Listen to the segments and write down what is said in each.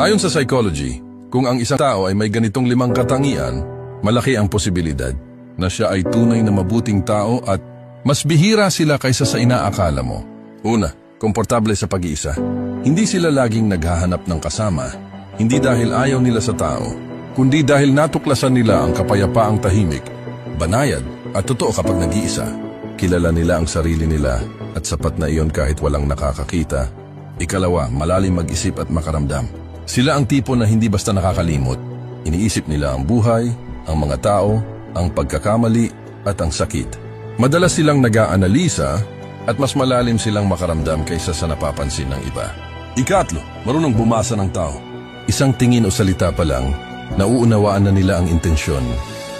Ayon sa psychology, kung ang isang tao ay may ganitong 5 katangian, malaki ang posibilidad na siya ay tunay na mabuting tao at mas bihira sila kaysa sa inaakala mo. Una, komportable sa pag-iisa. Hindi sila laging naghahanap ng kasama, hindi dahil ayaw nila sa tao, kundi dahil natuklasan nila ang kapayapaang tahimik, banayad at totoo kapag nag-iisa. Kilala nila ang sarili nila at sapat na iyon kahit walang nakakakita. Ikalawa, malalim mag-isip at makaramdam. Sila ang tipo na hindi basta nakakalimot. Iniisip nila ang buhay, ang mga tao, ang pagkakamali at ang sakit. Madalas silang nag-aanalisa at mas malalim silang makaramdam kaysa sa napapansin ng iba. Ikatlo, marunong bumasa ng tao. Isang tingin o salita pa lang, nauunawaan na nila ang intensyon.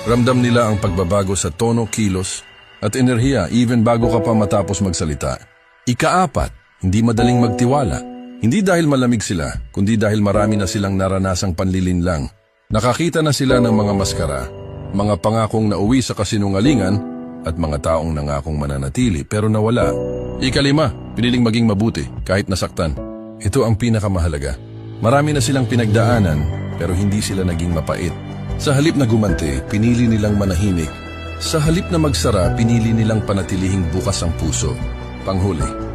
Ramdam nila ang pagbabago sa tono, kilos at enerhiya even bago ka pa matapos magsalita. Ika-4, hindi madaling magtiwala. Hindi dahil malamig sila, kundi dahil marami na silang naranasang panlilinlang. Nakakita na sila ng mga maskara, mga pangakong nauwi sa kasinungalingan at mga taong nangakong mananatili pero nawala. Ika-5, piniling maging mabuti kahit nasaktan. Ito ang pinakamahalaga. Marami na silang pinagdaanan pero hindi sila naging mapait. Sa halip na gumanti, pinili nilang manahimik. Sa halip na magsara, pinili nilang panatilihing bukas ang puso. Panghuli,